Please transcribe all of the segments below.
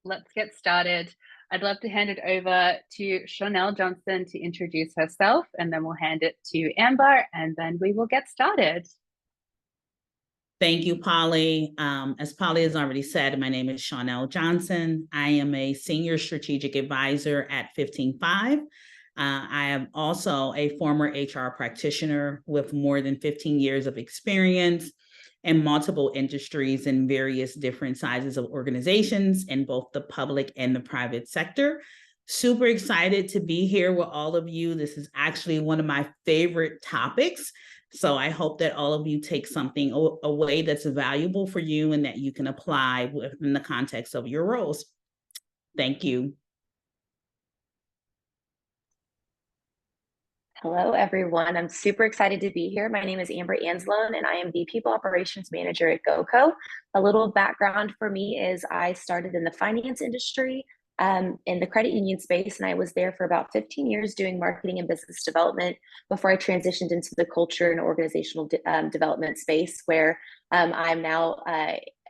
let's get started. I'd love to hand it over to Chanel Johnson to introduce herself, and then we'll hand it to Amber, and then we will get started. Thank you, Polly. As Polly has already said, my name is Chanel Johnson. I am a senior strategic advisor at 15Five. I am also a former HR practitioner with more than 15 years of experience in multiple industries in various different sizes of organizations in both the public and the private sector. Super excited to be here with all of you. This is actually one of my favorite topics. So I hope that all of you take something away that's valuable for you and that you can apply within the context of your roles. Thank you. Hello, everyone. I'm super excited to be here. My name is Amber Anslone, and I am the People Operations Manager at GoCo. A little background for me is I started in the finance industry in the credit union space, and I was there for about 15 years doing marketing and business development before I transitioned into the culture and organizational development space, where I'm now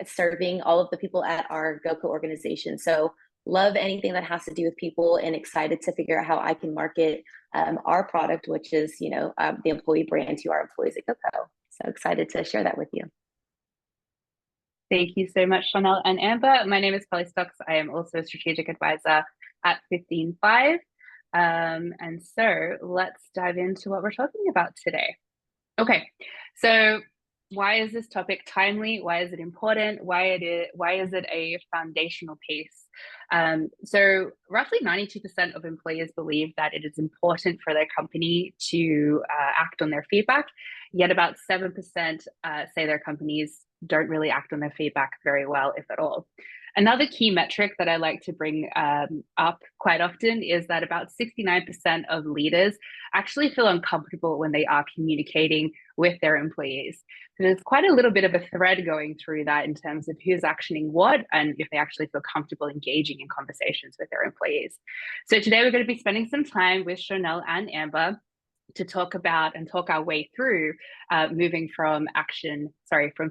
serving all of the people at our GoCo organization. So love anything that has to do with people and excited to figure out how I can market our product, which is, the employee brand to our employees at GoCo. So excited to share that with you. Thank you so much, Chanel and Amber. My name is Polly Stocks. I am also a strategic advisor at 15Five. And so let's dive into what we're talking about today. Okay, so why is this topic timely? Why is it important? Why is it a foundational piece? So roughly 92% of employers believe that it is important for their company to act on their feedback, yet about 7% say their companies don't really act on their feedback very well, if at all. Another key metric that I like to bring up quite often is that about 69% of leaders actually feel uncomfortable when they are communicating with their employees. So there's quite a little bit of a thread going through that in terms of who's actioning what and if they actually feel comfortable engaging in conversations with their employees. So today we're going to be spending some time with Chanel and Amber to talk about and talk our way through moving from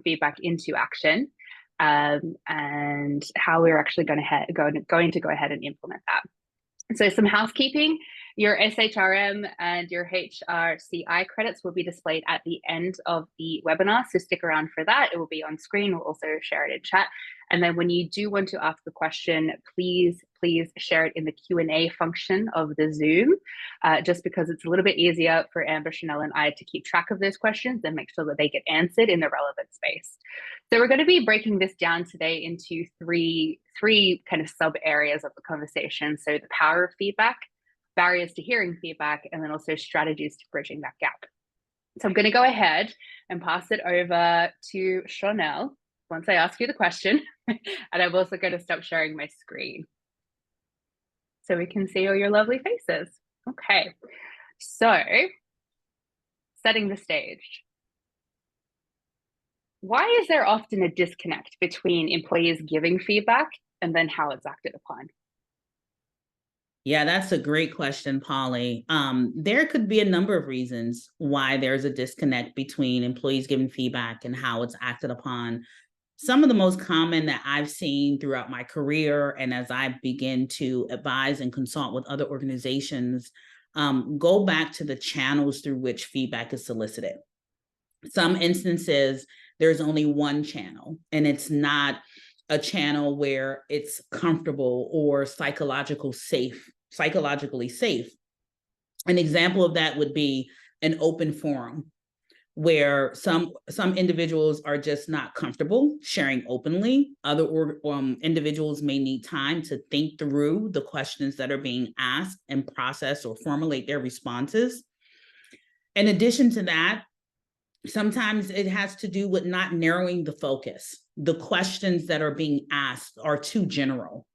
feedback into action. And how we're actually going to go ahead and implement that. So some housekeeping, your SHRM and your HRCI credits will be displayed at the end of the webinar, so stick around for that. It will be on screen. We'll also share it in chat. And then when you do want to ask a question, please share it in the Q&A function of the Zoom, just because it's a little bit easier for Amber, Chanel, and I to keep track of those questions and make sure that they get answered in the relevant space. So we're going to be breaking this down today into three kind of sub areas of the conversation. So the power of feedback, barriers to hearing feedback, and then also strategies to bridging that gap. So I'm going to go ahead and pass it over to Chanel once I ask you the question. And I'm also going to stop sharing my screen so we can see all your lovely faces. Okay, so setting the stage. Why is there often a disconnect between employees giving feedback and then how it's acted upon? Yeah, that's a great question, Polly. There could be a number of reasons why there's a disconnect between employees giving feedback and how it's acted upon. Some of the most common that I've seen throughout my career, and as I begin to advise and consult with other organizations, go back to the channels through which feedback is solicited. Some instances, there's only one channel, and it's not a channel where it's comfortable or psychologically safe. An example of that would be an open forum where some individuals are just not comfortable sharing openly. Other individuals may need time to think through the questions that are being asked and process or formulate their responses. In addition to that, sometimes it has to do with not narrowing the focus. The questions that are being asked are too general.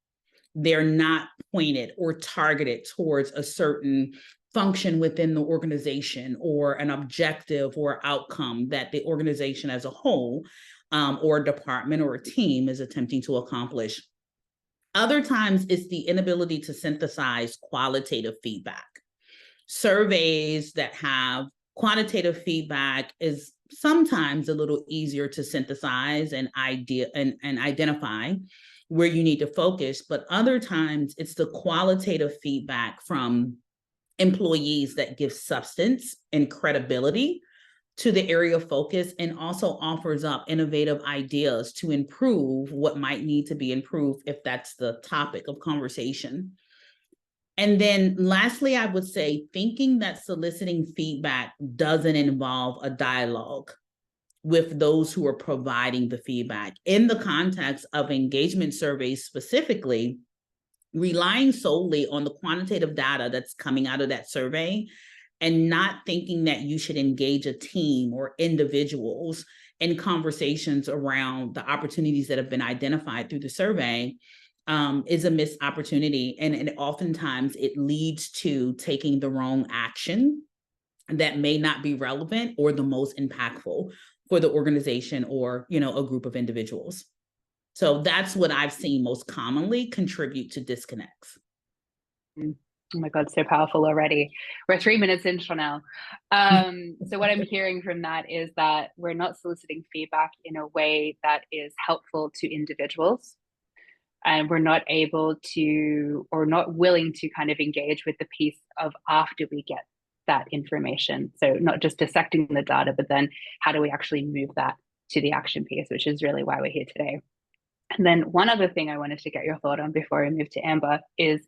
They're not pointed or targeted towards a certain function within the organization or an objective or outcome that the organization as a whole or a department or a team is attempting to accomplish. Other times it's the inability to synthesize qualitative feedback. Surveys that have quantitative feedback is sometimes a little easier to synthesize and identify, where you need to focus, but other times it's the qualitative feedback from employees that give substance and credibility to the area of focus, and also offers up innovative ideas to improve what might need to be improved if that's the topic of conversation. And then lastly, I would say thinking that soliciting feedback doesn't involve a dialogue with those who are providing the feedback. In the context of engagement surveys specifically, relying solely on the quantitative data that's coming out of that survey and not thinking that you should engage a team or individuals in conversations around the opportunities that have been identified through the survey is a missed opportunity. And oftentimes it leads to taking the wrong action that may not be relevant or the most impactful for the organization or, a group of individuals. So that's what I've seen most commonly contribute to disconnects. Oh my God, so powerful already. We're 3 minutes in, Chanel. So what I'm hearing from that is that we're not soliciting feedback in a way that is helpful to individuals. And we're not able to, or not willing to kind of engage with the piece of after we get that information. So not just dissecting the data, but then how do we actually move that to the action piece, which is really why we're here today. And then one other thing I wanted to get your thought on before I move to Amber is,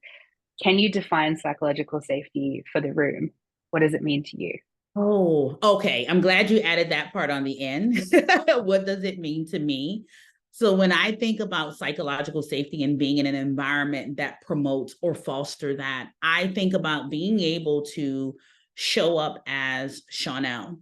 can you define psychological safety for the room? What does it mean to you? Oh, okay. I'm glad you added that part on the end. What does it mean to me? So when I think about psychological safety and being in an environment that promotes or fosters that, I think about being able to show up as Chanel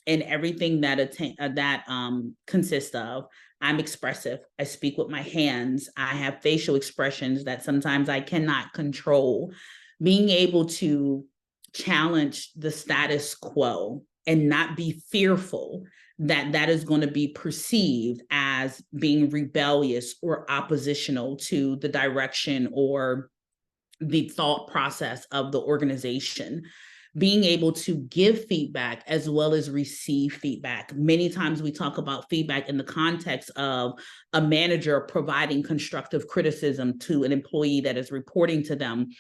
in everything that consists of. I'm expressive. I speak with my hands. I have facial expressions that sometimes I cannot control. Being able to challenge the status quo and not be fearful that that is going to be perceived as being rebellious or oppositional to the direction or the thought process of the organization. Being able to give feedback as well as receive feedback. Many times we talk about feedback in the context of a manager providing constructive criticism to an employee that is reporting to them,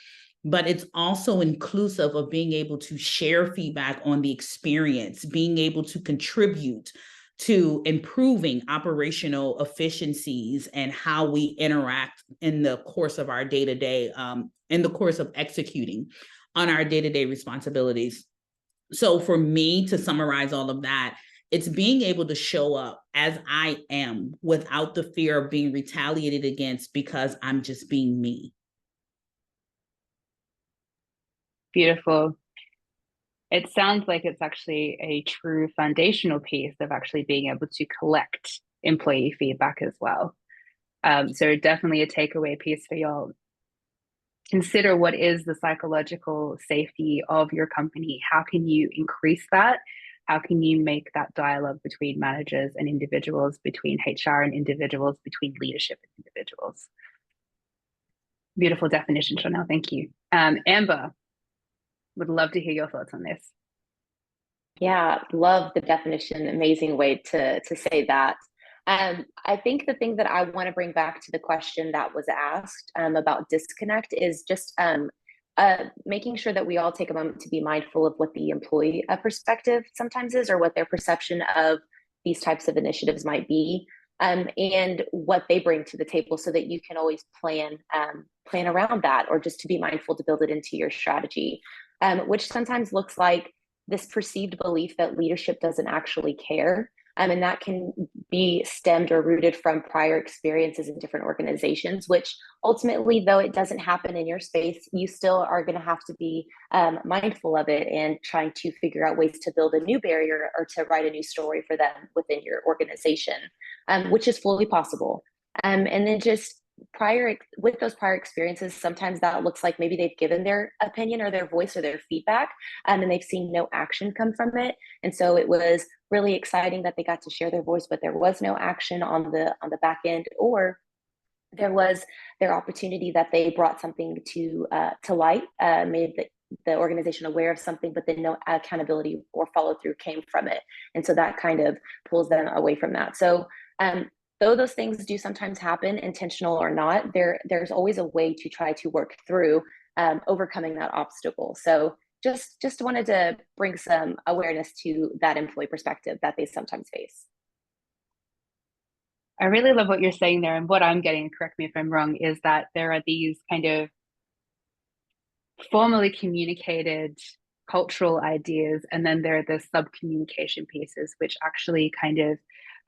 but it's also inclusive of being able to share feedback on the experience, being able to contribute to improving operational efficiencies and how we interact in the course of our day-to-day, in the course of executing on our day-to-day responsibilities. So for me, to summarize all of that, it's being able to show up as I am without the fear of being retaliated against because I'm just being me. Beautiful. It sounds like it's actually a true foundational piece of actually being able to collect employee feedback as well. So definitely a takeaway piece for y'all. Consider what is the psychological safety of your company. How can you increase that? How can you make that dialogue between managers and individuals, between HR and individuals, between leadership and individuals? Beautiful definition, Chanel. Thank you. Amber, would love to hear your thoughts on this. Yeah, love the definition. Amazing way to say that. I think the thing that I want to bring back to the question that was asked about disconnect is just making sure that we all take a moment to be mindful of what the employee perspective sometimes is, or what their perception of these types of initiatives might be, and what they bring to the table, so that you can always plan around that, or just to be mindful to build it into your strategy, which sometimes looks like this perceived belief that leadership doesn't actually care. And that can be stemmed or rooted from prior experiences in different organizations, which ultimately, though it doesn't happen in your space, you still are going to have to be mindful of it and trying to figure out ways to build a new barrier or to write a new story for them within your organization, which is fully possible. And then just with those prior experiences, sometimes that looks like maybe they've given their opinion or their voice or their feedback, and they've seen no action come from it. And so it was really exciting that they got to share their voice, but there was no action on the back end, or there was their opportunity that they brought something to light, made the organization aware of something, but then no accountability or follow through came from it. And so that kind of pulls them away from that. So though those things do sometimes happen, intentional or not, there's always a way to try to work through overcoming that obstacle. So just wanted to bring some awareness to that employee perspective that they sometimes face. I really love what you're saying there. And what I'm getting, correct me if I'm wrong, is that there are these kind of formally communicated cultural ideas, and then there are the sub-communication pieces, which actually kind of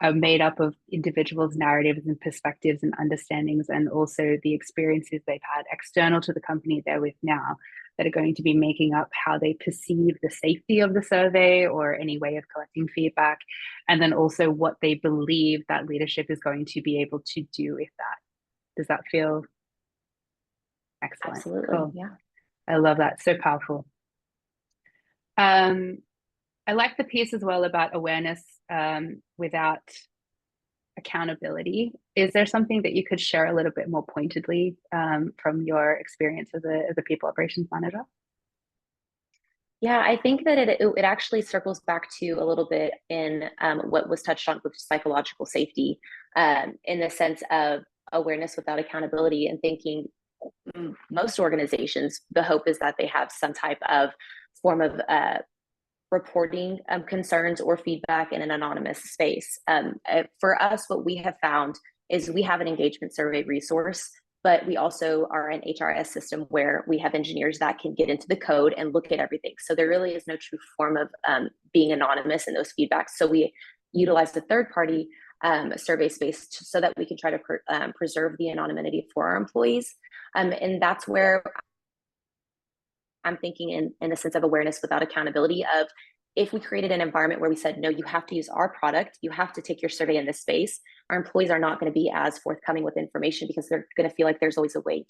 are made up of individuals' narratives and perspectives and understandings, and also the experiences they've had external to the company they're with now, that are going to be making up how they perceive the safety of the survey or any way of collecting feedback, and then also what they believe that leadership is going to be able to do with that. Does that feel excellent? Absolutely. Cool. Yeah. I love that. So powerful. I like the piece as well about awareness without accountability. Is there something that you could share a little bit more pointedly from your experience as a people operations manager? Yeah, I think that it actually circles back to a little bit in what was touched on with psychological safety, in the sense of awareness without accountability, and thinking most organizations, the hope is that they have some type of form of reporting concerns or feedback in an anonymous space. For us, what we have found is we have an engagement survey resource, but we also are an HRS system where we have engineers that can get into the code and look at everything. So there really is no true form of being anonymous in those feedbacks. So we utilize the third party survey space so that we can try to preserve the anonymity for our employees. And that's where I'm thinking in the sense of awareness without accountability of, if we created an environment where we said, no, you have to use our product, you have to take your survey in this space, our employees are not going to be as forthcoming with information, because they're going to feel like there's always a way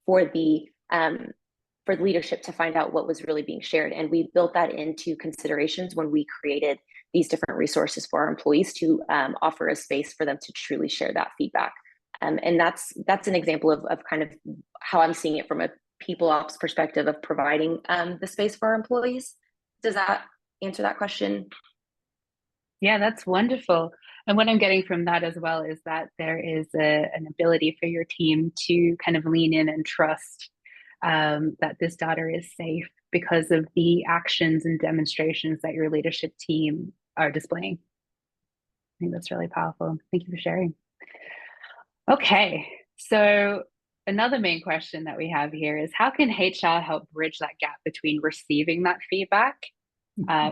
for leadership to find out what was really being shared. And we built that into considerations when we created these different resources for our employees to offer a space for them to truly share that feedback. And that's an example of kind of how I'm seeing it from a people ops perspective of providing the space for our employees. Does that answer that question? Yeah, that's wonderful. And what I'm getting from that as well is that there is an ability for your team to kind of lean in and trust that this data is safe because of the actions and demonstrations that your leadership team are displaying. I think that's really powerful. Thank you for sharing. Okay, so another main question that we have here is, how can HR help bridge that gap between receiving that feedback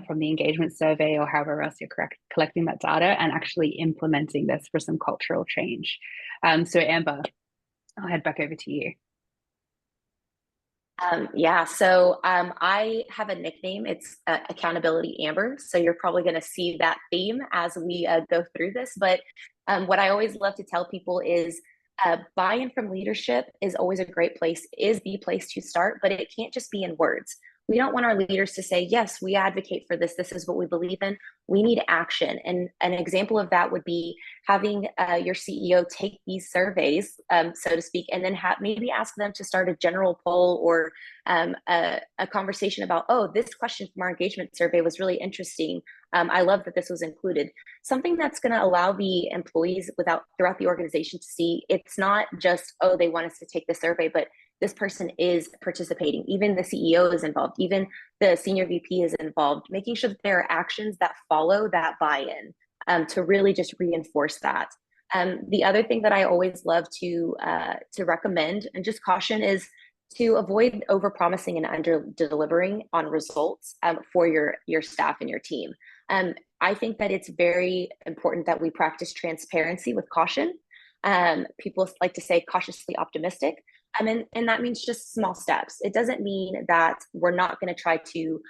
from the engagement survey or however else you're collecting that data, and actually implementing this for some cultural change? So Amber, I'll head back over to you. So I have a nickname. It's Accountability Amber. So you're probably going to see that theme as we go through this. But what I always love to tell people is buy-in from leadership is always a great place, is the place to start, but it can't just be in words. We don't want our leaders to say, yes, we advocate for this. This is what we believe in. We need action. And an example of that would be having your CEO take these surveys, so to speak, and then maybe ask them to start a general poll or a conversation about, oh, this question from our engagement survey was really interesting. I love that this was included. Something that's going to allow the employees throughout the organization to see it's not just, oh, they want us to take the survey, but this person is participating. Even the CEO is involved. Even the senior VP is involved, making sure that there are actions that follow that buy-in to really just reinforce that. The other thing that I always love to recommend and just caution is to avoid over-promising and under-delivering on results for your staff and your team. I think that it's very important that we practice transparency with caution. People like to say cautiously optimistic. And that means just small steps. It doesn't mean that we're not going to try to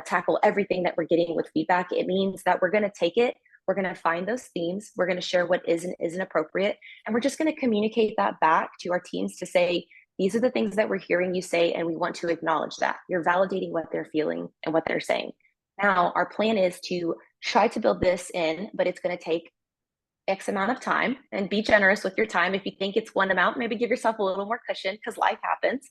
tackle everything that we're getting with feedback. It means that we're going to take it, we're going to find those themes, we're going to share what is and isn't appropriate, and we're just going to communicate that back to our teams to say, these are the things that we're hearing you say, and we want to acknowledge that. You're validating what they're feeling and what they're saying. Now, our plan is to try to build this in, but it's going to take X amount of time, and be generous with your time. If you think it's one amount, maybe give yourself a little more cushion because life happens.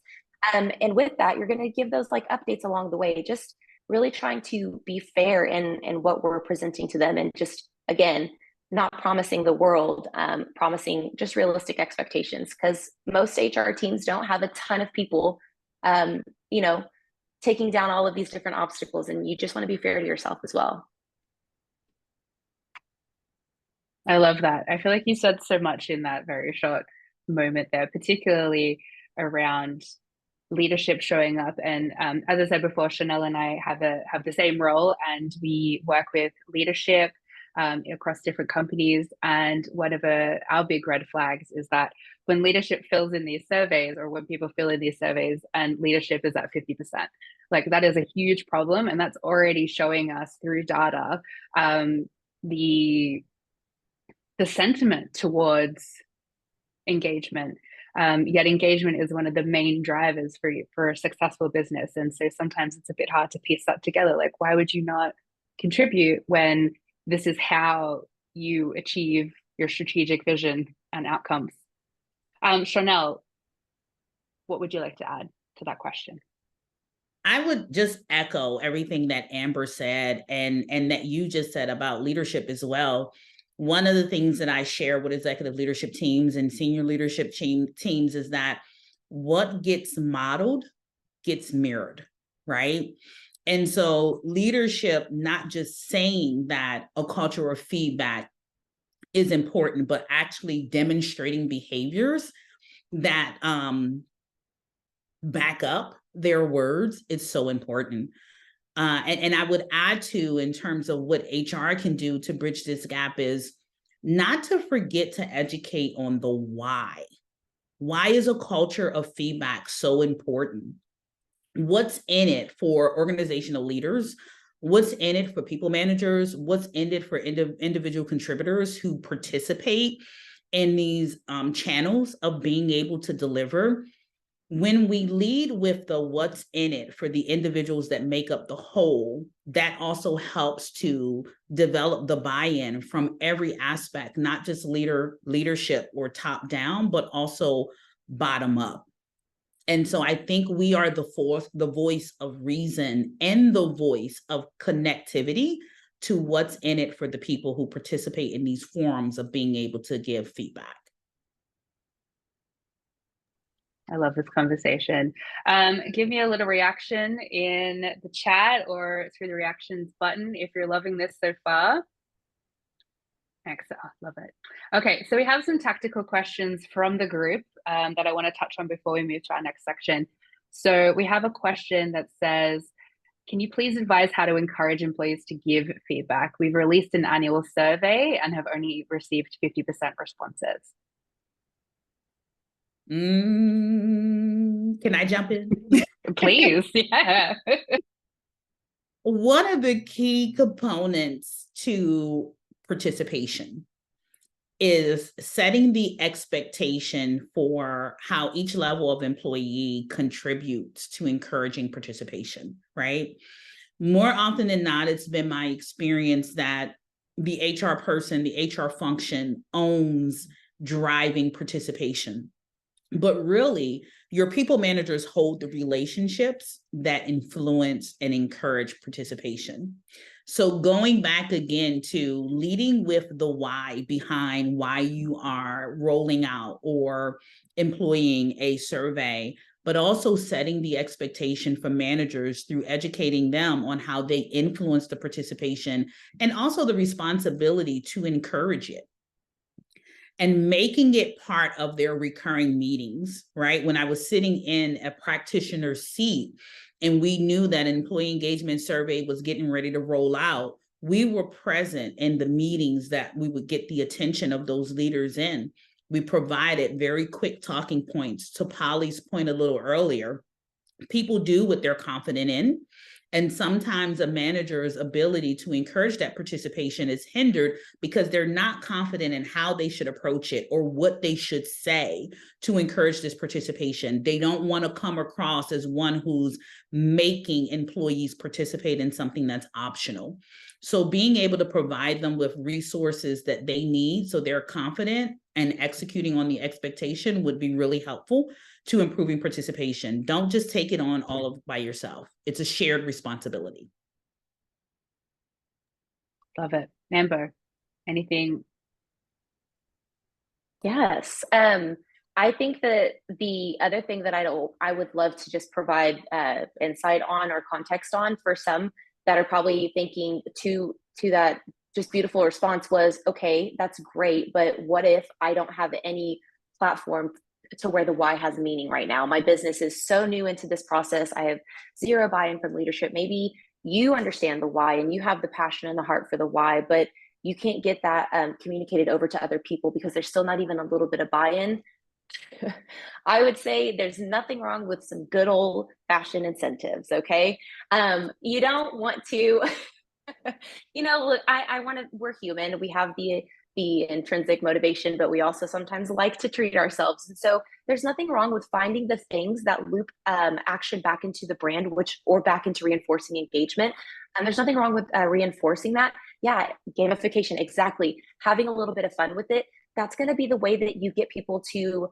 And with that, you're going to give those like updates along the way, just really trying to be fair in what we're presenting to them. And just, again, not promising the world, promising just realistic expectations, because most HR teams don't have a ton of people, you know, taking down all of these different obstacles, and you just want to be fair to yourself as well. I love that. I feel like you said so much in that very short moment there, particularly around leadership showing up. And as I said before, Chanel and I have the same role, and we work with leadership across different companies. And one of our big red flags is that when leadership fills in these surveys, or when people fill in these surveys and leadership is at 50%, like that is a huge problem. And that's already showing us through data the sentiment towards engagement. Yet engagement is one of the main drivers for a successful business. And so sometimes it's a bit hard to piece that together. Like, why would you not contribute when this is how you achieve your strategic vision and outcomes? Chanel, what would you like to add to that question? I would just echo everything that Amber said and that you just said about leadership as well. One of the things that I share with executive leadership teams and senior leadership teams is that what gets modeled gets mirrored, right? And so leadership, not just saying that a culture of feedback is important, but actually demonstrating behaviors that back up their words is so important. And I would add to, in terms of what HR can do to bridge this gap, is not to forget to educate on the why. Why is a culture of feedback so important? What's in it for organizational leaders? What's in it for people managers? What's in it for individual contributors who participate in these channels of being able to deliver? When we lead with the what's in it for the individuals that make up the whole, that also helps to develop the buy-in from every aspect, not just leadership or top down, but also bottom up. And so I think we are the voice of reason and the voice of connectivity to what's in it for the people who participate in these forums of being able to give feedback. I love this conversation. Give me a little reaction in the chat or through the reactions button if you're loving this so far. Excellent, love it. Okay, so we have some tactical questions from the group that I want to touch on before we move to our next section. So we have a question that says, can you please advise how to encourage employees to give feedback? We've released an annual survey and have only received 50% responses. Can I jump in? Please, yeah. One of the key components to participation is setting the expectation for how each level of employee contributes to encouraging participation, right? More often than not, it's been my experience that the HR person, the HR function owns driving participation. But really, your people managers hold the relationships that influence and encourage participation. So going back again to leading with the why behind why you are rolling out or employing a survey, but also setting the expectation for managers through educating them on how they influence the participation and also the responsibility to encourage it. And making it part of their recurring meetings, right? When I was sitting in a practitioner's seat and we knew that an employee engagement survey was getting ready to roll out, we were present in the meetings that we would get the attention of those leaders in. We provided very quick talking points. To Polly's point a little earlier, people do what they're confident in. And sometimes a manager's ability to encourage that participation is hindered because they're not confident in how they should approach it or what they should say to encourage this participation. They don't want to come across as one who's making employees participate in something that's optional. So being able to provide them with resources that they need so they're confident and executing on the expectation would be really helpful to improving participation. Don't just take it on all of by yourself. It's a shared responsibility. Love it. Amber, anything Yes. I think that the other thing that I would love to just provide insight on or context on for some that are probably thinking to that just beautiful response was, okay, that's great, but what if I don't have any platform to where the why has meaning right now? My business is so new into this process. I have zero buy-in from leadership. Maybe you understand the why and you have the passion and the heart for the why, but you can't get that communicated over to other people because there's still not even a little bit of buy-in. I would say there's nothing wrong with some good old fashioned incentives. Okay. You don't want to, look, I want to, we're human. We have the intrinsic motivation, but we also sometimes like to treat ourselves. And so there's nothing wrong with finding the things that loop action back into the brand, or back into reinforcing engagement. And there's nothing wrong with reinforcing that. Yeah, gamification, exactly. Having a little bit of fun with it. That's going to be the way that you get people to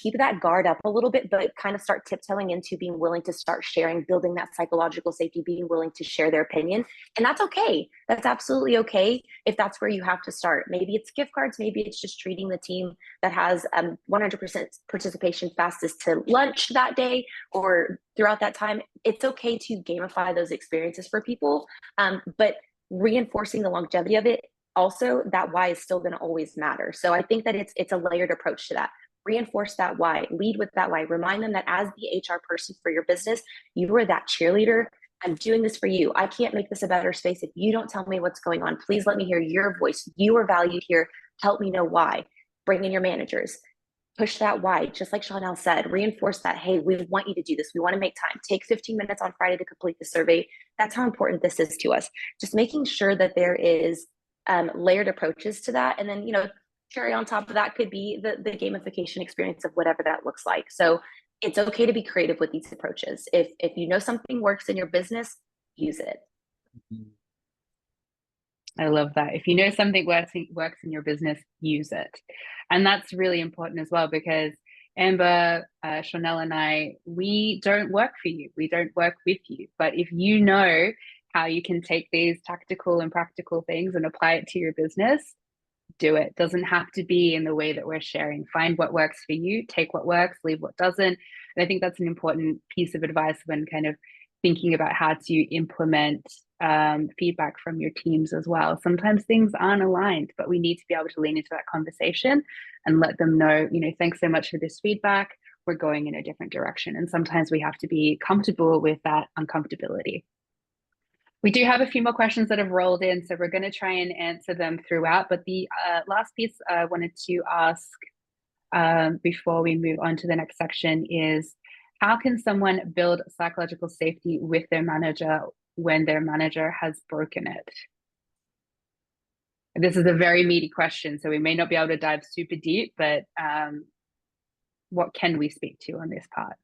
keep that guard up a little bit, but kind of start tiptoeing into being willing to start sharing, building that psychological safety, being willing to share their opinion. And that's okay. That's absolutely okay if that's where you have to start. Maybe it's gift cards. Maybe it's just treating the team that has 100% participation fastest to lunch that day or throughout that time. It's okay to gamify those experiences for people, but reinforcing the longevity of it, also that why is still going to always matter. So I think that it's a layered approach to that. Reinforce that why, lead with that why, remind them that as the HR person for your business, you are that cheerleader. I'm doing this for you. I can't make this a better space if you don't tell me what's going on. Please let me hear your voice. You are valued here. Help me know why. Bring in your managers. Push that why, just like Chanel said, reinforce that, hey, we want you to do this. We want to make time. Take 15 minutes on Friday to complete the survey. That's how important this is to us. Just making sure that there is layered approaches to that. And then, cherry on top of that could be the gamification experience of whatever that looks like. So it's okay to be creative with these approaches. If you know something works in your business, use it. I love that. If you know something works in your business, use it. And that's really important as well, because Amber, Chanel, and I, we don't work for you. We don't work with you. But if you know how you can take these tactical and practical things and apply it to your business, do it. Doesn't have to be in the way that we're sharing. Find what works for you, take what works, leave what doesn't. And I think that's an important piece of advice when kind of thinking about how to implement feedback from your teams as well. Sometimes things aren't aligned, but we need to be able to lean into that conversation and let them know, thanks so much for this feedback. We're going in a different direction. And sometimes we have to be comfortable with that uncomfortability. We do have a few more questions that have rolled in, so we're going to try and answer them throughout. But the last piece I wanted to ask before we move on to the next section is, how can someone build psychological safety with their manager when their manager has broken it? This is a very meaty question, so we may not be able to dive super deep, but what can we speak to on this part?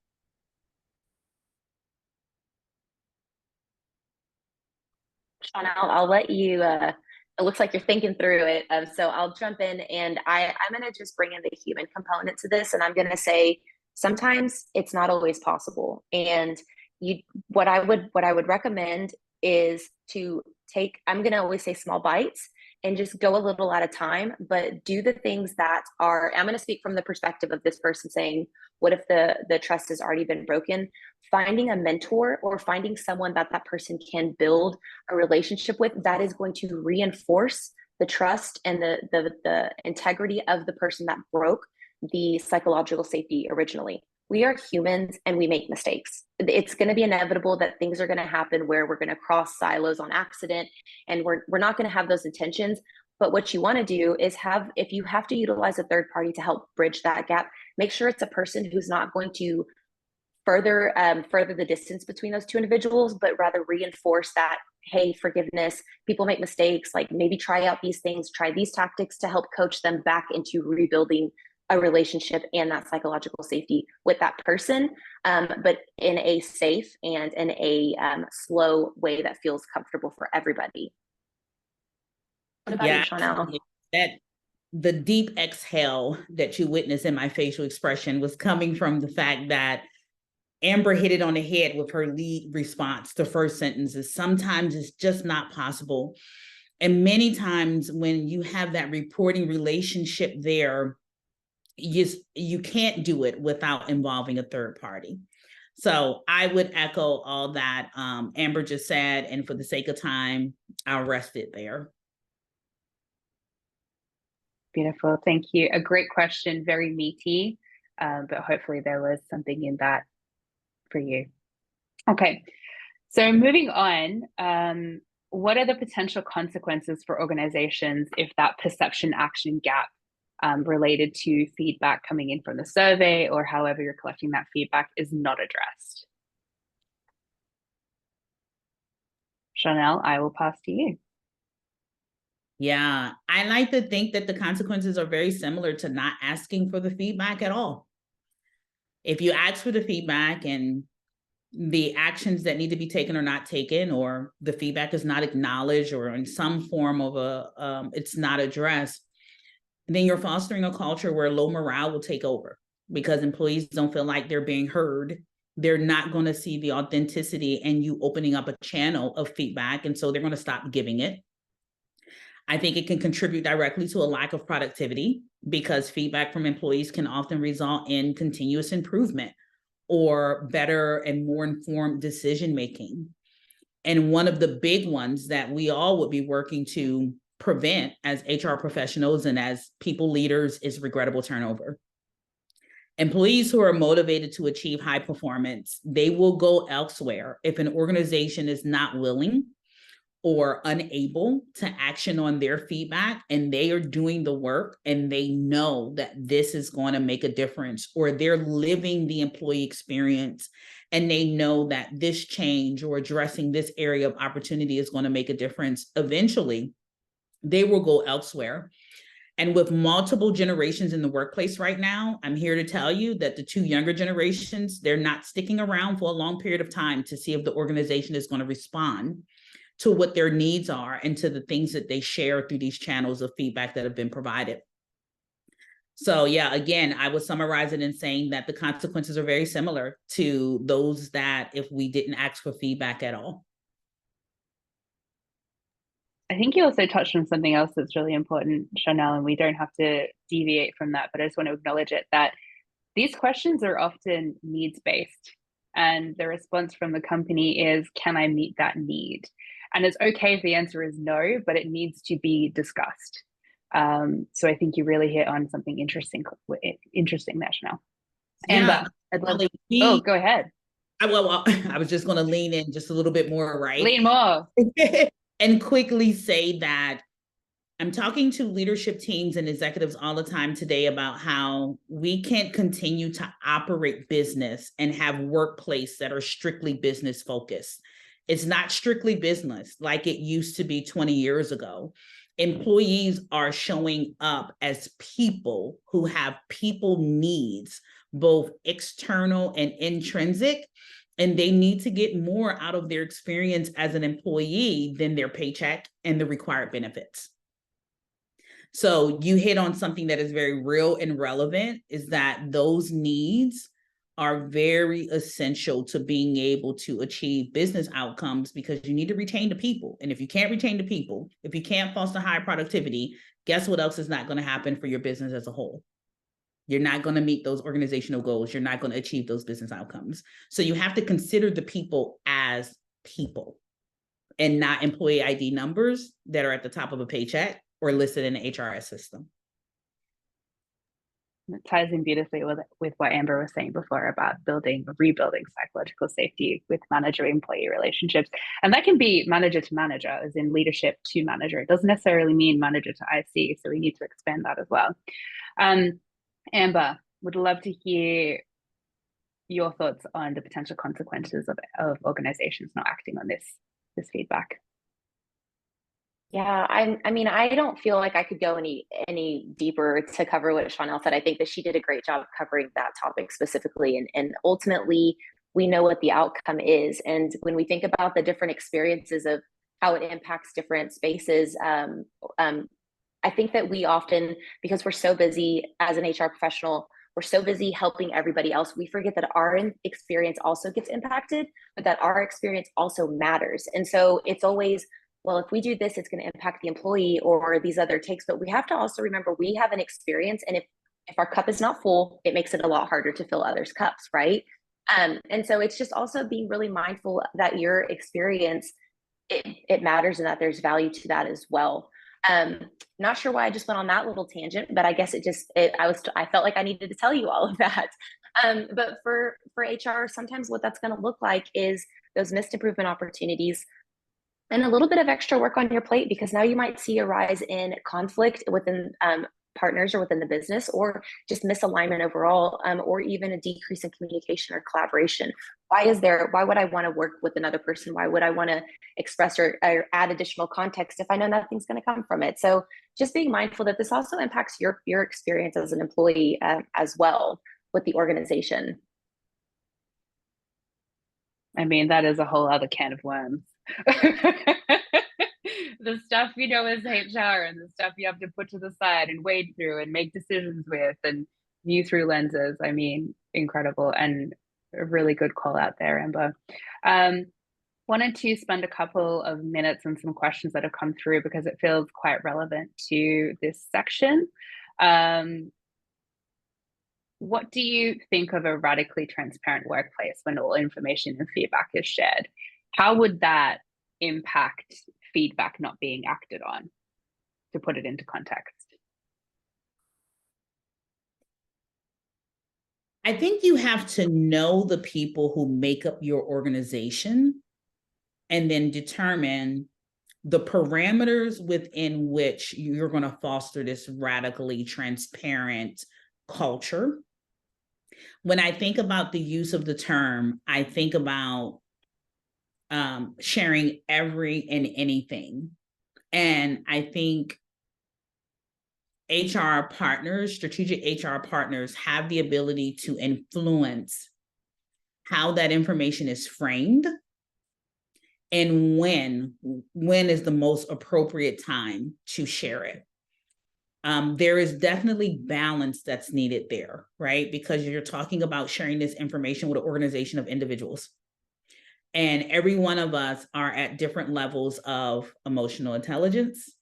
Sean, I'll let you, it looks like you're thinking through it. So I'll jump in, and I'm going to just bring in the human component to this. And I'm going to say, sometimes it's not always possible. And what I would recommend is to take, I'm going to always say small bites and just go a little at a time, but do the things that are, I'm going to speak from the perspective of this person saying, what if the trust has already been broken? Finding a mentor or finding someone that person can build a relationship with, that is going to reinforce the trust and the integrity of the person that broke the psychological safety originally. We are humans and we make mistakes. It's going to be inevitable that things are going to happen where we're going to cross silos on accident, and we're not going to have those intentions. But what you want to do is if you have to utilize a third party to help bridge that gap, make sure it's a person who's not going to further the distance between those two individuals, but rather reinforce that, hey, forgiveness, people make mistakes, like maybe try out these things, try these tactics to help coach them back into rebuilding a relationship and that psychological safety with that person, but in a safe and in a slow way that feels comfortable for everybody. What about you, Chanel? That the deep exhale that you witnessed in my facial expression was coming from the fact that Amber hit it on the head with her lead response to first sentences. Sometimes it's just not possible. And many times when you have that reporting relationship there, you can't do it without involving a third party. So I would echo all that Amber just said, and for the sake of time, I'll rest it there. Beautiful. Thank you. A great question, very meaty, but hopefully there was something in that for you. Okay, so moving on, what are the potential consequences for organizations if that perception action gap related to feedback coming in from the survey or however you're collecting that feedback is not addressed? Chanel, I will pass to you. Yeah, I like to think that the consequences are very similar to not asking for the feedback at all. If you ask for the feedback and the actions that need to be taken are not taken, or the feedback is not acknowledged, or in some form of it's not addressed, then you're fostering a culture where low morale will take over because employees don't feel like they're being heard. They're not going to see the authenticity and you opening up a channel of feedback, and so they're going to stop giving it. I think it can contribute directly to a lack of productivity because feedback from employees can often result in continuous improvement or better and more informed decision making. And one of the big ones that we all would be working to prevent as HR professionals and as people leaders is regrettable turnover. Employees who are motivated to achieve high performance, they will go elsewhere if an organization is not willing or unable to action on their feedback, and they are doing the work and they know that this is going to make a difference, or they're living the employee experience and they know that this change or addressing this area of opportunity is going to make a difference. Eventually, they will go elsewhere. And with multiple generations in the workplace right now, I'm here to tell you that the two younger generations, they're not sticking around for a long period of time to see if the organization is going to respond to what their needs are and to the things that they share through these channels of feedback that have been provided. So yeah, again, I would summarize it in saying that the consequences are very similar to those that if we didn't ask for feedback at all. I think you also touched on something else that's really important, Chanel, and we don't have to deviate from that, but I just want to acknowledge it, that these questions are often needs-based, and the response from the company is, can I meet that need? And it's okay if the answer is no, but it needs to be discussed. So I think you really hit on something interesting there, Chanel. Yeah, Amber, I'd love oh, go ahead. I was just going to lean in just a little bit more, right? Lean more. And quickly say that I'm talking to leadership teams and executives all the time today about how we can't continue to operate business and have workplace that are strictly business focused. It's not strictly business like it used to be 20 years ago. Employees are showing up as people who have people needs, both external and intrinsic, and they need to get more out of their experience as an employee than their paycheck and the required benefits. So you hit on something that is very real and relevant, is that those needs are very essential to being able to achieve business outcomes, because you need to retain the people. And if you can't retain the people, if you can't foster high productivity, guess what else is not going to happen for your business as a whole? You're not going to meet those organizational goals. You're not going to achieve those business outcomes. So you have to consider the people as people and not employee ID numbers that are at the top of a paycheck or listed in the HRS system. It ties in beautifully with what Amber was saying before about rebuilding psychological safety with manager-employee relationships. And that can be manager to manager, as in leadership to manager. It doesn't necessarily mean manager to IC, so we need to expand that as well. Amber, would love to hear your thoughts on the potential consequences of organizations not acting on this feedback. Yeah, I mean, I don't feel like I could go any deeper to cover what Chanel said. I think that she did a great job covering that topic specifically. And ultimately, we know what the outcome is. And when we think about the different experiences of how it impacts different spaces, I think that we often, because we're so busy as an HR professional, we're so busy helping everybody else, we forget that our experience also gets impacted, but that our experience also matters. And so it's always, well, if we do this, it's going to impact the employee or these other takes. But we have to also remember we have an experience. And if if our cup is not full, it makes it a lot harder to fill others' cups, right? And so it's just also being really mindful that your experience, it matters and that there's value to that as well. Not sure why I just went on that little tangent, but I guess I felt like I needed to tell you all of that. But for HR, sometimes what that's going to look like is those missed improvement opportunities and a little bit of extra work on your plate, because now you might see a rise in conflict within partners or within the business, or just misalignment overall, or even a decrease in communication or collaboration. Why would I want to work with another person? Why would I want to express or add additional context if I know nothing's going to come from it? So just being mindful that this also impacts your experience as an employee as well with the organization. I mean, that is a whole other can of worms. The stuff you know as HR and the stuff you have to put to the side and wade through and make decisions with and view through lenses. I mean, incredible, and a really good call out there, Amber. Wanted to spend a couple of minutes on some questions that have come through because it feels quite relevant to this section. What do you think of a radically transparent workplace when all information and feedback is shared? How would that impact feedback not being acted on, to put it into context? I think you have to know the people who make up your organization and then determine the parameters within which you're going to foster this radically transparent culture. When I think about the use of the term, I think about sharing every and anything. And I think HR partners, strategic HR partners, have the ability to influence how that information is framed and when is the most appropriate time to share it. There is definitely balance that's needed there, right? Because you're talking about sharing this information with an organization of individuals. And every one of us are at different levels of emotional intelligence,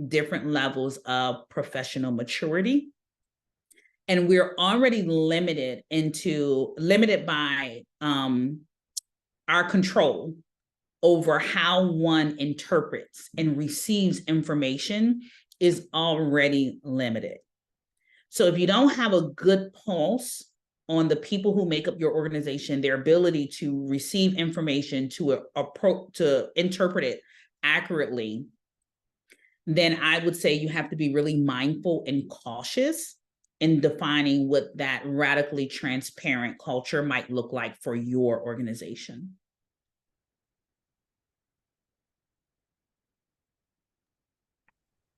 different levels of professional maturity. And we're already limited by our control over how one interprets and receives information is already limited. So if you don't have a good pulse on the people who make up your organization, their ability to receive information, to interpret it accurately, then I would say you have to be really mindful and cautious in defining what that radically transparent culture might look like for your organization.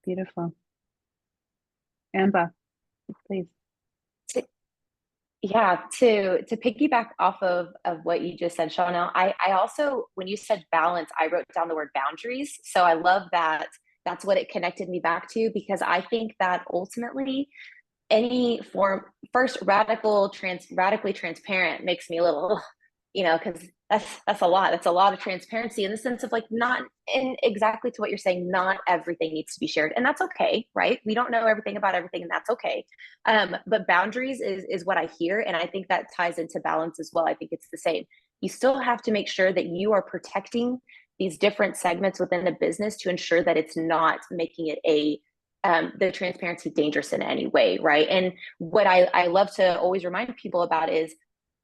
Beautiful. Amber, please. Yeah, to piggyback off of what you just said, Chanel, I also, when you said balance, I wrote down the word boundaries. So I love that that's what it connected me back to, because I think that ultimately any form, first, radically transparent makes me a little, because that's a lot. That's a lot of transparency in the sense of like, not in exactly to what you're saying, not everything needs to be shared. And that's okay, right? We don't know everything about everything, and that's okay. But boundaries is what I hear. And I think that ties into balance as well. I think it's the same. You still have to make sure that you are protecting these different segments within the business to ensure that it's not making it the transparency dangerous in any way, right? And what I love to always remind people about is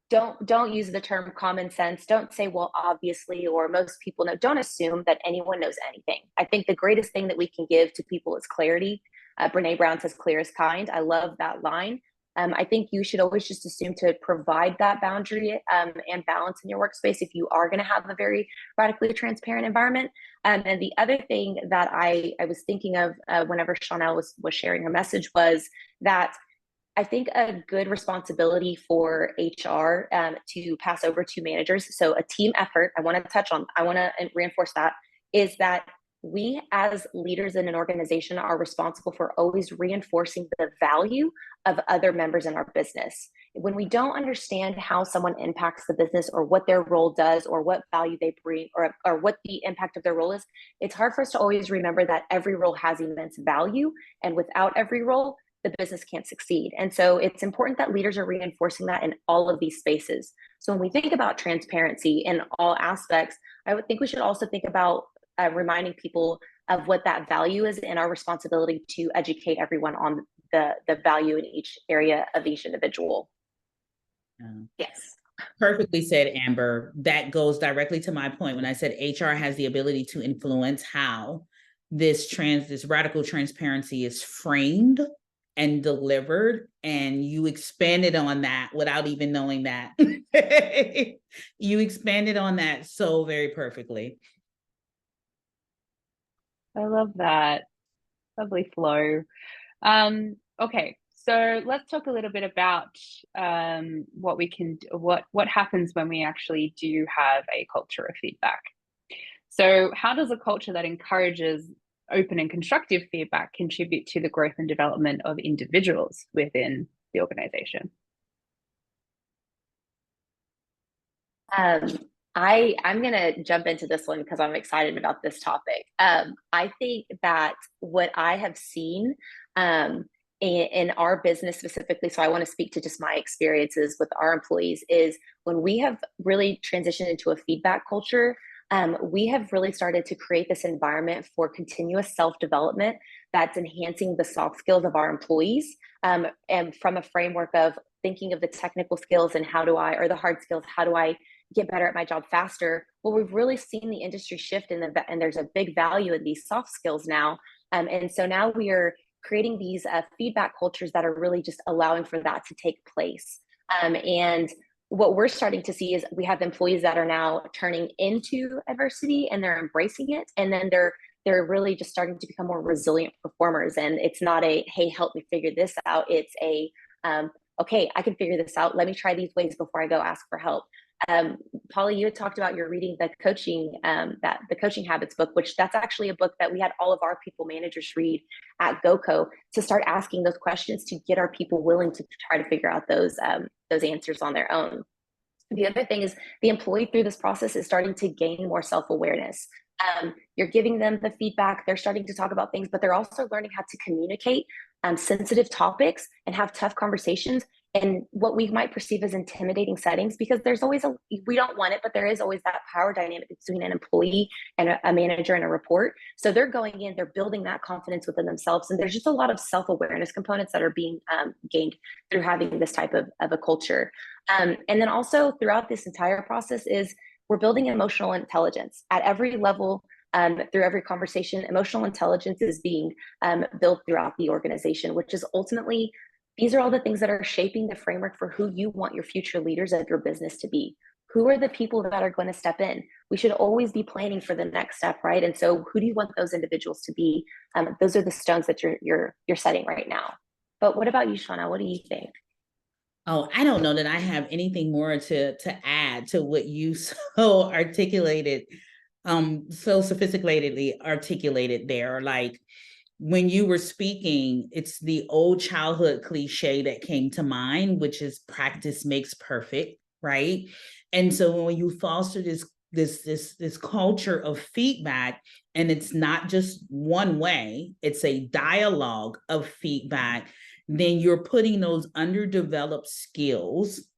don't use the term common sense. Don't say, well, obviously, or most people know. Don't assume that anyone knows anything. I think the greatest thing that we can give to people is clarity. Brene Brown says, clear is kind. I love that line. I think you should always just assume to provide that boundary and balance in your workspace if you are going to have a very radically transparent environment. And the other thing that I was thinking of whenever Chanel was sharing her message was that I think a good responsibility for HR to pass over to managers. So a team effort, I want to reinforce that, is that we as leaders in an organization are responsible for always reinforcing the value of other members in our business. When we don't understand how someone impacts the business or what their role does or what value they bring or what the impact of their role is, it's hard for us to always remember that every role has immense value. And without every role, the business can't succeed. And so it's important that leaders are reinforcing that in all of these spaces. So when we think about transparency in all aspects, I would think we should also think about reminding people of what that value is and our responsibility to educate everyone on the value in each area of each individual. Yes. Perfectly said, Amber. That goes directly to my point when I said HR has the ability to influence how this radical transparency is framed and delivered, and you expanded on that without even knowing that. You expanded on that so very perfectly. I love that. Lovely flow. Okay, so let's talk a little bit about what we can what happens when we actually do have a culture of feedback. So how does a culture that encourages open and constructive feedback contribute to the growth and development of individuals within the organization? I'm going to jump into this one because I'm excited about this topic. I think that what I have seen in our business specifically, so I want to speak to just my experiences with our employees, is when we have really transitioned into a feedback culture, we have really started to create this environment for continuous self-development that's enhancing the soft skills of our employees, and from a framework of thinking of the technical skills and or the hard skills, how do I get better at my job faster? Well, we've really seen the industry shift and there's a big value in these soft skills now. And so now we are creating these feedback cultures that are really just allowing for that to take place. And what we're starting to see is we have employees that are now turning into adversity and they're embracing it. And then they're really just starting to become more resilient performers. And it's not a, hey, help me figure this out. It's a, okay, I can figure this out. Let me try these ways before I go ask for help. Polly, you had talked about you're reading the coaching habits book, which that's actually a book that we had all of our people managers read at GoCo to start asking those questions to get our people willing to try to figure out those answers on their own. The other thing is the employee through this process is starting to gain more self-awareness. You're giving them the feedback, they're starting to talk about things, but they're also learning how to communicate sensitive topics and have tough conversations in what we might perceive as intimidating settings, because there's always we don't want it, but there is always that power dynamic between an employee and a manager and a report. So they're going in, they're building that confidence within themselves. And there's just a lot of self-awareness components that are being gained through having this type of a culture. And then also throughout this entire process is we're building emotional intelligence at every level. Through every conversation, emotional intelligence is being built throughout the organization, which is ultimately, these are all the things that are shaping the framework for who you want your future leaders of your business to be. Who are the people that are going to step in? We should always be planning for the next step, right? And so who do you want those individuals to be? Those are the stones that you're setting right now. But what about you, Shauna? What do you think? Oh, I don't know that I have anything more to add to what you so articulated, so sophisticatedly articulated there. Like when you were speaking, it's the old childhood cliche that came to mind, which is practice makes perfect, right? And so when you foster this culture of feedback, and it's not just one way, it's a dialogue of feedback, then you're putting those underdeveloped skills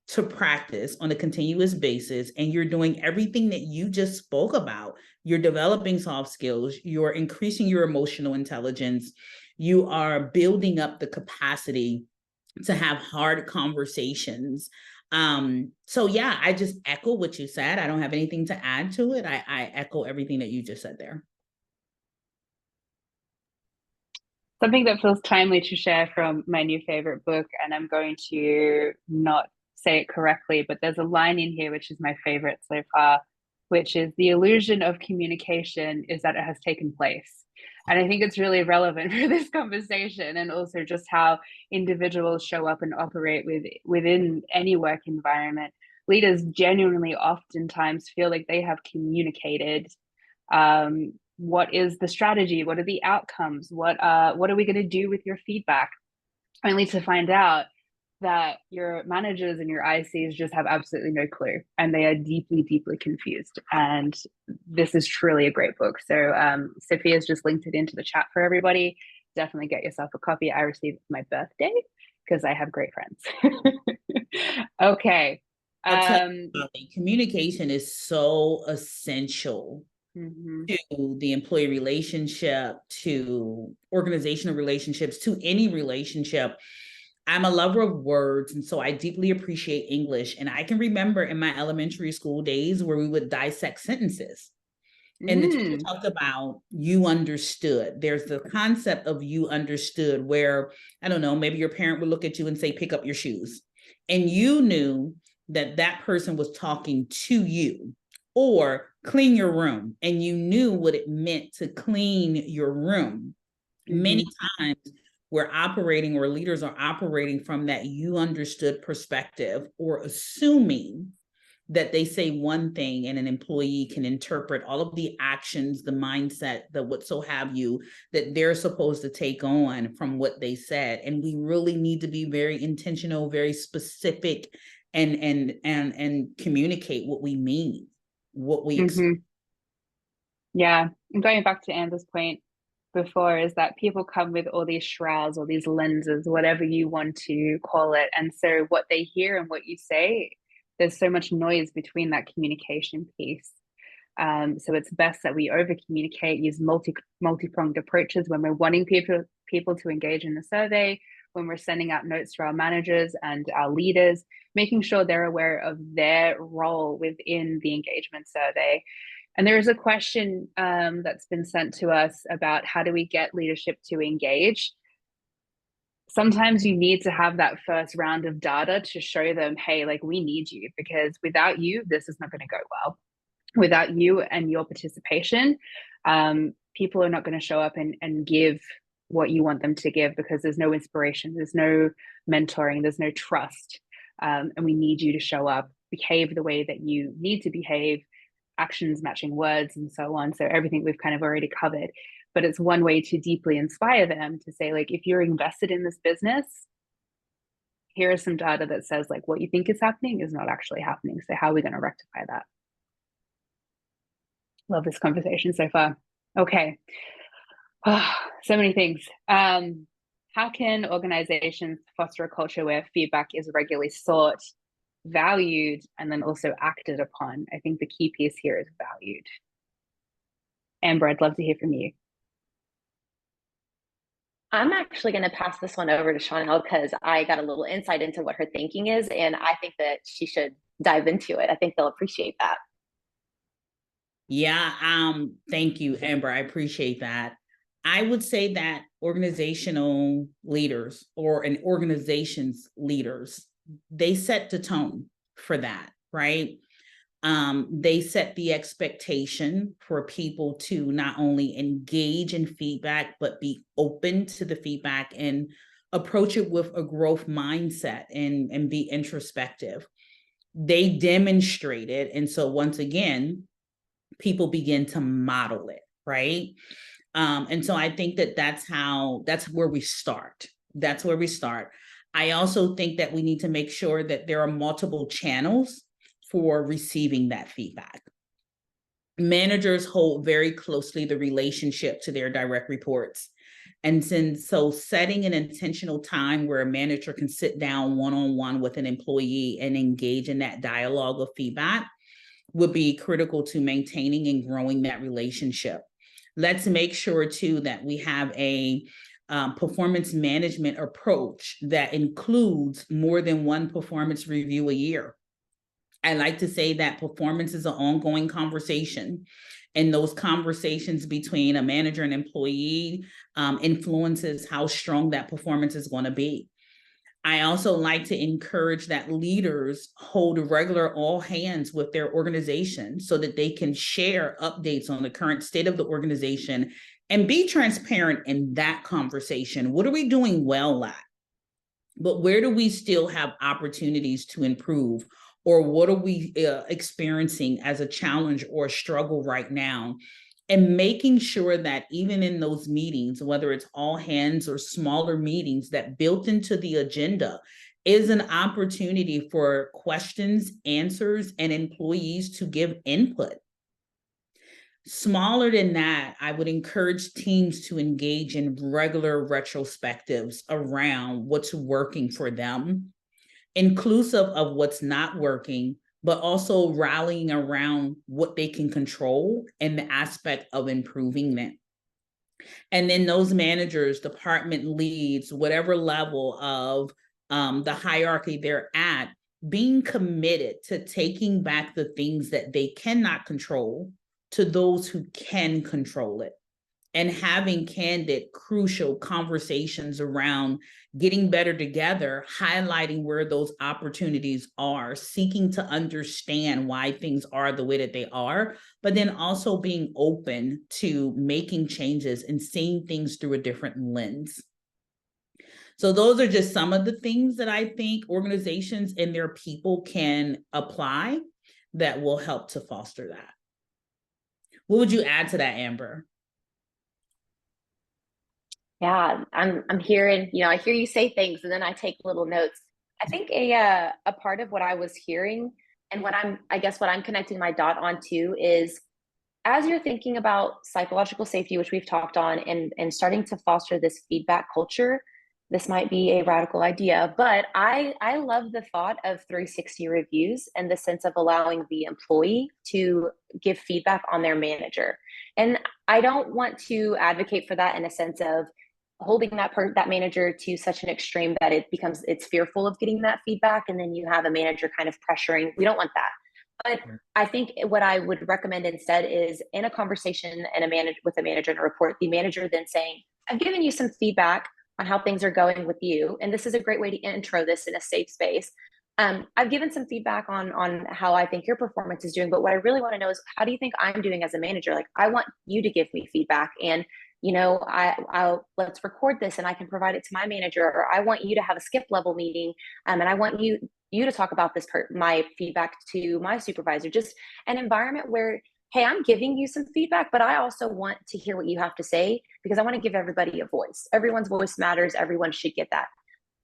to practice on a continuous basis, and you're doing everything that you just spoke about. You're developing soft skills, you're increasing your emotional intelligence, you are building up the capacity to have hard conversations. So yeah, I just echo what you said. I don't have anything to add to it. I echo everything that you just said there. Something that feels timely to share from my new favorite book, and I'm going to not say it correctly, but there's a line in here which is my favorite so far, which is the illusion of communication is that it has taken place. And I think it's really relevant for this conversation, and also just how individuals show up and operate within any work environment. Leaders genuinely oftentimes feel like they have communicated what is the strategy, what are the outcomes, what are we going to do with your feedback, only to find out that your managers and your ICs just have absolutely no clue, and they are deeply confused. And this is truly a great book. So Sophia's just linked it into the chat for everybody. definitely get yourself a copy. I received my birthday because I have great friends. Okay. I'll tell you something. Communication is so essential to the employee relationship, to organizational relationships, to any relationship. I'm a lover of words, and so I deeply appreciate English. And I can remember in my elementary school days where we would dissect sentences. And the teacher talked about you understood. There's the concept of you understood where, I don't know, maybe your parent would look at you and say, pick up your shoes. And you knew that that person was talking to you, or clean your room. And you knew what it meant to clean your room. Many times we're operating, or leaders are operating from that you understood perspective, or assuming that they say one thing and an employee can interpret all of the actions, the mindset, the what so have you, that they're supposed to take on from what they said. And we really need to be very intentional, very specific, and communicate what we mean, what we expect. Yeah, and going back to Amber's point before, is that people come with all these shrouds or these lenses, whatever you want to call it. And so what they hear and what you say, there's so much noise between that communication piece. So it's best that we over communicate, use multi-pronged approaches when we're wanting people to engage in the survey, when we're sending out notes to our managers and our leaders, making sure they're aware of their role within the engagement survey. And there is a question that's been sent to us about how do we get leadership to engage? Sometimes you need to have that first round of data to show them, hey, like, we need you, because without you, this is not going to go well. Without you and your participation, people are not going to show up and give what you want them to give, because there's no inspiration, there's no mentoring, there's no trust. And we need you to show up, behave the way that you need to behave, actions matching words, and so on. So everything we've kind of already covered. But it's one way to deeply inspire them to say, like, if you're invested in this business, here is some data that says, like, what you think is happening is not actually happening. So how are we going to rectify that? Love this conversation so far. Okay. Oh, so many things. How can organizations foster a culture where feedback is regularly sought, valued, and then also acted upon? I think the key piece here is valued. Amber, I'd love to hear from you. I'm actually going to pass this one over to Chanel because I got a little insight into what her thinking is, and I think that she should dive into it. I think they'll appreciate that. Yeah, thank you, Amber. I appreciate that. I would say that organizational leaders, or an organization's leaders, they set the tone for that, right? They set the expectation for people to not only engage in feedback, but be open to the feedback and approach it with a growth mindset and be introspective. They demonstrate it. And so once again, people begin to model it, right? And so I think that that's where we start. That's where we start. I also think that we need to make sure that there are multiple channels for receiving that feedback. Managers hold very closely the relationship to their direct reports. And so setting an intentional time where a manager can sit down one-on-one with an employee and engage in that dialogue of feedback would be critical to maintaining and growing that relationship. Let's make sure too that we have a performance management approach that includes more than one performance review a year. I like to say that performance is an ongoing conversation, and those conversations between a manager and employee influences how strong that performance is going to be. I also like to encourage that leaders hold regular all hands with their organization so that they can share updates on the current state of the organization and be transparent in that conversation. What are we doing well at? But where do we still have opportunities to improve? Or what are we experiencing as a challenge or a struggle right now? And making sure that even in those meetings, whether it's all hands or smaller meetings, that built into the agenda is an opportunity for questions, answers, and employees to give input. Smaller than that, I would encourage teams to engage in regular retrospectives around what's working for them, inclusive of what's not working, but also rallying around what they can control and the aspect of improving it. And then those managers, department leads, whatever level of the hierarchy they're at, being committed to taking back the things that they cannot control to those who can control it, and having candid, crucial conversations around getting better together, highlighting where those opportunities are, seeking to understand why things are the way that they are, but then also being open to making changes and seeing things through a different lens. So those are just some of the things that I think organizations and their people can apply that will help to foster that. What would you add to that, Amber? Yeah, I'm hearing, I hear you say things and then I take little notes. I think a part of what I was hearing and I guess what I'm connecting my dot on to is, as you're thinking about psychological safety, which we've talked on, and starting to foster this feedback culture, this might be a radical idea, but I love the thought of 360 reviews and the sense of allowing the employee to give feedback on their manager. And I don't want to advocate for that in a sense of holding that manager to such an extreme that it's fearful of getting that feedback, and then you have a manager kind of pressuring. We don't want that. But I think what I would recommend instead is, in a conversation with a manager in a report, the manager then saying, I've given you some feedback on how things are going with you, and this is a great way to intro this in a safe space. I've given some feedback on how I think your performance is doing, but what I really want to know is, how do you think I'm doing as a manager? Like, I want you to give me feedback, and I'll let's record this and I can provide it to my manager, or I want you to have a skip level meeting, and I want you to talk about my feedback to my supervisor. Just an environment where, hey, I'm giving you some feedback, but I also want to hear what you have to say, because I want to give everybody a voice. Everyone's voice matters. Everyone should get that.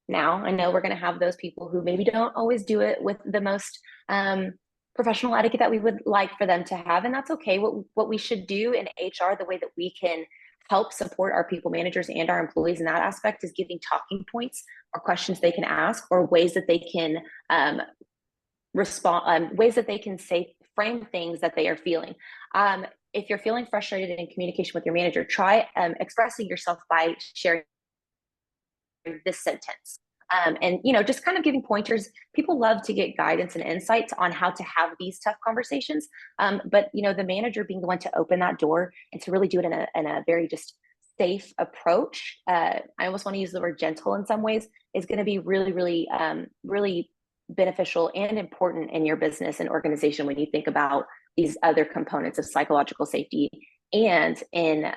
Now, I know we're going to have those people who maybe don't always do it with the most professional etiquette that we would like for them to have, and that's okay. What we should do in HR, the way that we can help support our people managers and our employees in that aspect, is giving talking points or questions they can ask, or ways that they can respond, ways that they can frame things that they are feeling. If you're feeling frustrated in communication with your manager, try expressing yourself by sharing this sentence. And just kind of giving pointers. People love to get guidance and insights on how to have these tough conversations, but the manager being the one to open that door and to really do it in a very just safe approach. I almost want to use the word gentle in some ways, is going to be really, really, really beneficial and important in your business and organization when you think about these other components of psychological safety and in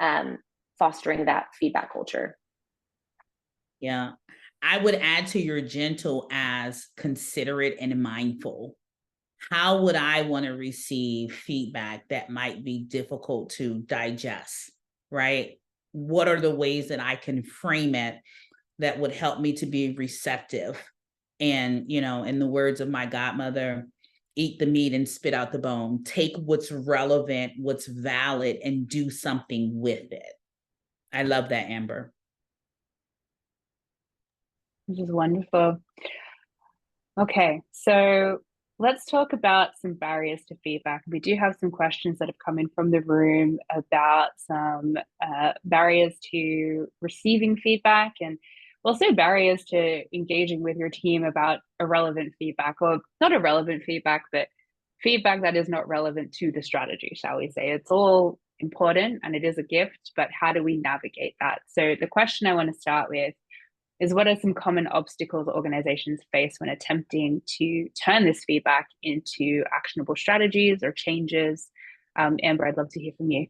fostering that feedback culture. Yeah. I would add to your gentle as considerate and mindful. How would I want to receive feedback that might be difficult to digest, right? What are the ways that I can frame it that would help me to be receptive? And, in the words of my godmother, eat the meat and spit out the bone. Take what's relevant, what's valid, and do something with it. I love that, Amber. Which is wonderful. Okay, so let's talk about some barriers to feedback. We do have some questions that have come in from the room about some barriers to receiving feedback, and also barriers to engaging with your team about irrelevant feedback, or not irrelevant feedback, but feedback that is not relevant to the strategy, shall we say. It's all important and it is a gift, but how do we navigate that? So the question I want to start with is, what are some common obstacles organizations face when attempting to turn this feedback into actionable strategies or changes? Amber, I'd love to hear from you.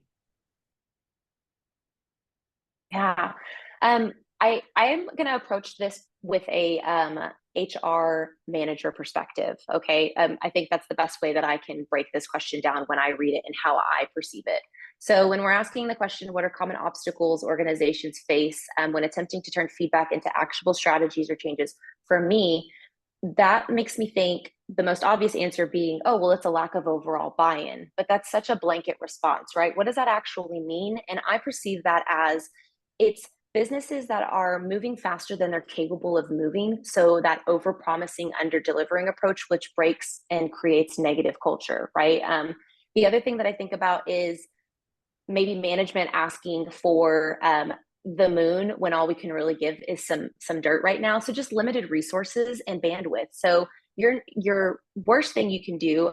Yeah, I am going to approach this with a HR manager perspective. Okay, I think that's the best way that I can break this question down when I read it and how I perceive it. So when we're asking the question, what are common obstacles organizations face when attempting to turn feedback into actionable strategies or changes? For me, that makes me think the most obvious answer being, oh, well, it's a lack of overall buy-in. But that's such a blanket response, right? What does that actually mean? And I perceive that as it's businesses that are moving faster than they're capable of moving. So that over-promising, under-delivering approach, which breaks and creates negative culture, right? The other thing that I think about is maybe management asking for the moon when all we can really give is some dirt right now. So just limited resources and bandwidth. So your worst thing you can do,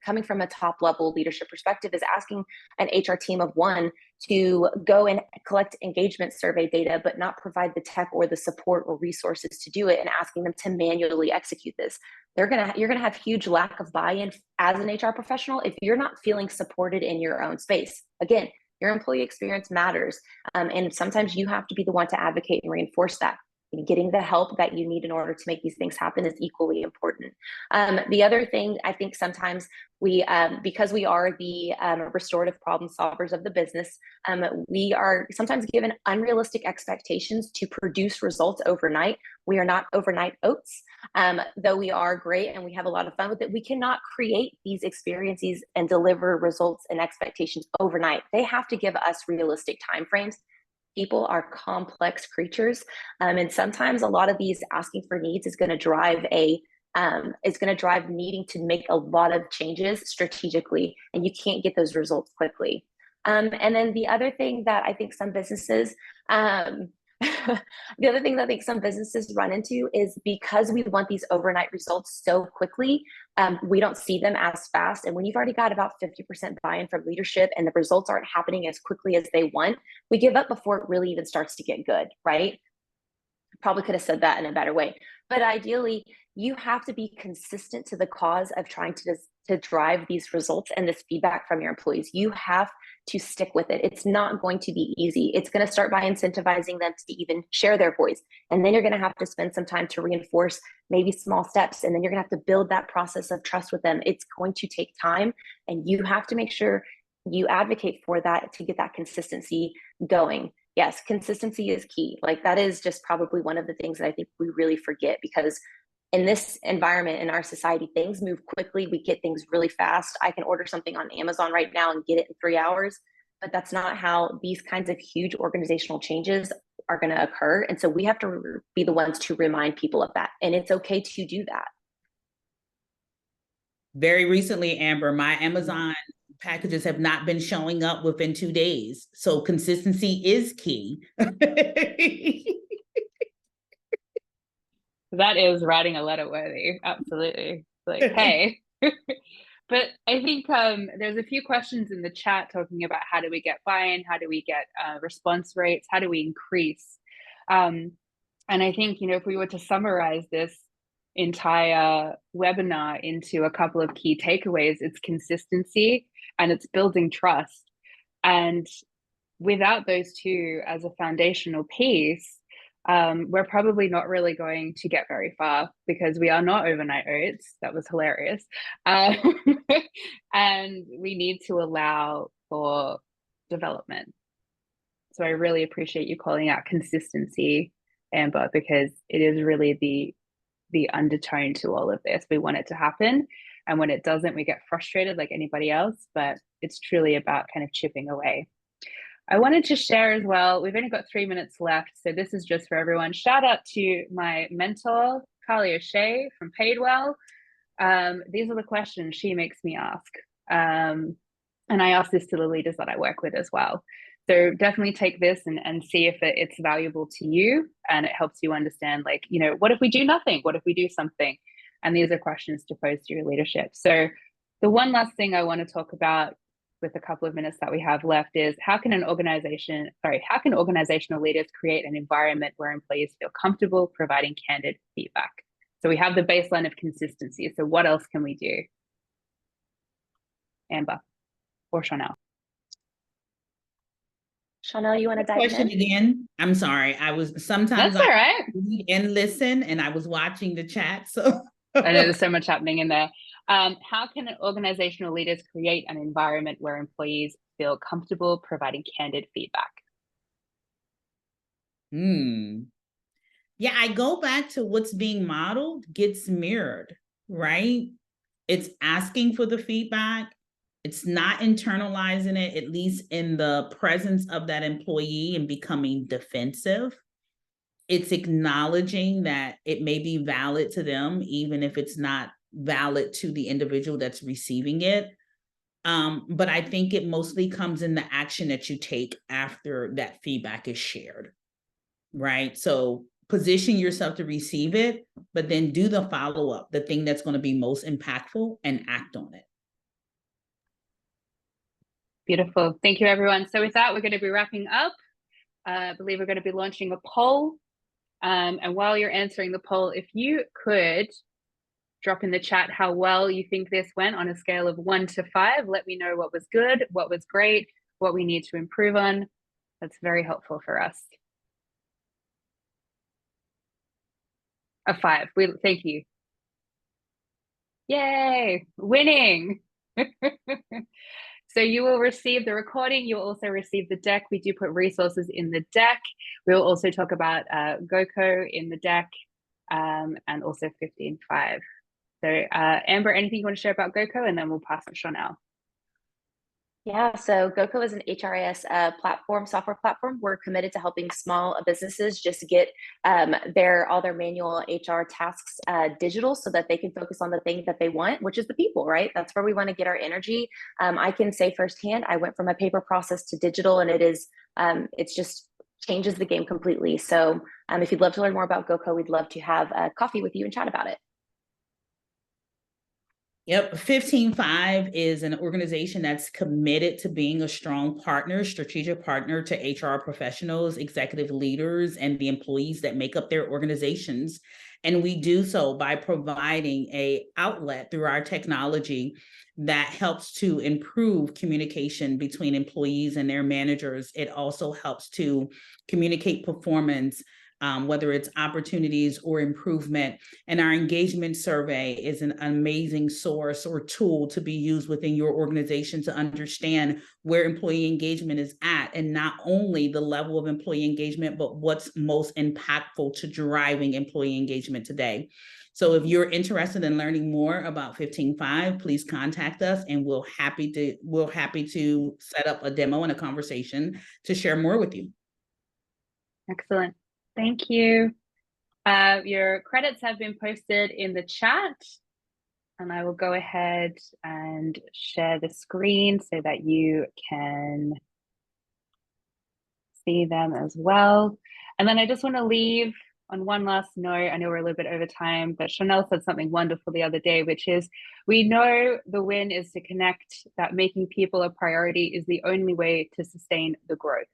coming from a top level leadership perspective, is asking an HR team of one to go and collect engagement survey data, but not provide the tech or the support or resources to do it, and asking them to manually execute this. You're gonna have huge lack of buy-in as an HR professional if you're not feeling supported in your own space. Again, your employee experience matters. And sometimes you have to be the one to advocate and reinforce that. Getting the help that you need in order to make these things happen is equally important. The other thing, I think sometimes we, because we are the restorative problem solvers of the business, we are sometimes given unrealistic expectations to produce results overnight. We are not overnight oats. Though we are great and we have a lot of fun with it, we cannot create these experiences and deliver results and expectations overnight. They have to give us realistic timeframes. People are complex creatures, and sometimes a lot of these asking for needs is going to drive needing to make a lot of changes strategically, and you can't get those results quickly. And then the other thing that I think some businesses the other thing that I think some businesses run into is, because we want these overnight results so quickly, we don't see them as fast. And when you've already got about 50% buy-in from leadership and the results aren't happening as quickly as they want, we give up before it really even starts to get good, right? Probably could have said that in a better way. But ideally, you have to be consistent to the cause of trying to drive these results and this feedback from your employees. You have to stick with it. It's not going to be easy. It's going to start by incentivizing them to even share their voice. And then you're going to have to spend some time to reinforce maybe small steps. And then you're going to have to build that process of trust with them. It's going to take time. And you have to make sure you advocate for that to get that consistency going. Yes, consistency is key. Like, that is just probably one of the things that I think we really forget, because in this environment, in our society, things move quickly. We get things really fast. I can order something on Amazon right now and get it in 3 hours, but that's not how these kinds of huge organizational changes are going to occur. And so we have to be the ones to remind people of that. And it's okay to do that. Very recently, Amber, my Amazon packages have not been showing up within 2 days. So consistency is key. That is writing a letter worthy. Absolutely. Like, hey. But I think there's a few questions in the chat talking about how do we get buy-in, how do we get response rates, how do we increase? And I think, if we were to summarize this entire webinar into a couple of key takeaways, it's consistency and it's building trust. And without those two as a foundational piece, we're probably not really going to get very far, because we are not overnight oats. That was hilarious. And we need to allow for development. So I really appreciate you calling out consistency, Amber, because it is really the undertone to all of this. We want it to happen. And when it doesn't, we get frustrated like anybody else, but it's truly about kind of chipping away. I wanted to share as well, we've only got 3 minutes left, so this is just for everyone. Shout out to my mentor, Carly O'Shea from Paidwell. These are the questions she makes me ask. And I ask this to the leaders that I work with as well. So definitely take this and see if it's valuable to you, and it helps you understand, like, what if we do nothing? What if we do something? And these are questions to pose to your leadership. So the one last thing I want to talk about with a couple of minutes that we have left is, how can organizational leaders create an environment where employees feel comfortable providing candid feedback? So we have the baseline of consistency. So what else can we do? Amber or Chanel? Chanel, you want to dive Question in? again? I'm sorry. That's all right. Read and listen, and I was watching the chat. So I know there's so much happening in there. How can organizational leaders create an environment where employees feel comfortable providing candid feedback? Yeah, I go back to what's being modeled gets mirrored, right? it's asking for the feedback. It's not internalizing it, at least in the presence of that employee, and becoming defensive. It's acknowledging that it may be valid to them, even if it's not valid to the individual that's receiving it. But I think it mostly comes in the action that you take after that feedback is shared, right? So position yourself to receive it, but then do the follow-up, the thing that's going to be most impactful, and act on it. Beautiful. Thank you, everyone. So with that, we're going to be wrapping up. I believe we're going to be launching a poll. And while you're answering the poll, if you could drop in the chat how well you think this went on a scale of 1 to 5. Let me know what was good, what was great, what we need to improve on. That's very helpful for us. A 5. Thank you. Yay, winning. So you will receive the recording. You will also receive the deck. We do put resources in the deck. We will also talk about GoCo in the deck, and also 15.5. So Amber, anything you want to share about GoCo, and then we'll pass to Chanel. Yeah, so GoCo is an HRIS software platform. We're committed to helping small businesses just get all their manual HR tasks digital, so that they can focus on the thing that they want, which is the people, right? That's where we want to get our energy. I can say firsthand, I went from a paper process to digital, and it's just changes the game completely. So if you'd love to learn more about GoCo, we'd love to have a coffee with you and chat about it. Yep. 15.5 is an organization that's committed to being a strong partner, strategic partner to HR professionals, executive leaders, and the employees that make up their organizations. And we do so by providing an outlet through our technology that helps to improve communication between employees and their managers. It also helps to communicate performance, whether it's opportunities or improvement. And our engagement survey is an amazing source or tool to be used within your organization to understand where employee engagement is at, and not only the level of employee engagement, but what's most impactful to driving employee engagement today. So if you're interested in learning more about 15.5, please contact us, and we're happy to set up a demo and a conversation to share more with you. Excellent. Thank you. Your credits have been posted in the chat, and I will go ahead and share the screen so that you can see them as well. And then I just want to leave on one last note. I know we're a little bit over time, but Chanel said something wonderful the other day, which is, we know the win is to connect, that making people a priority is the only way to sustain the growth.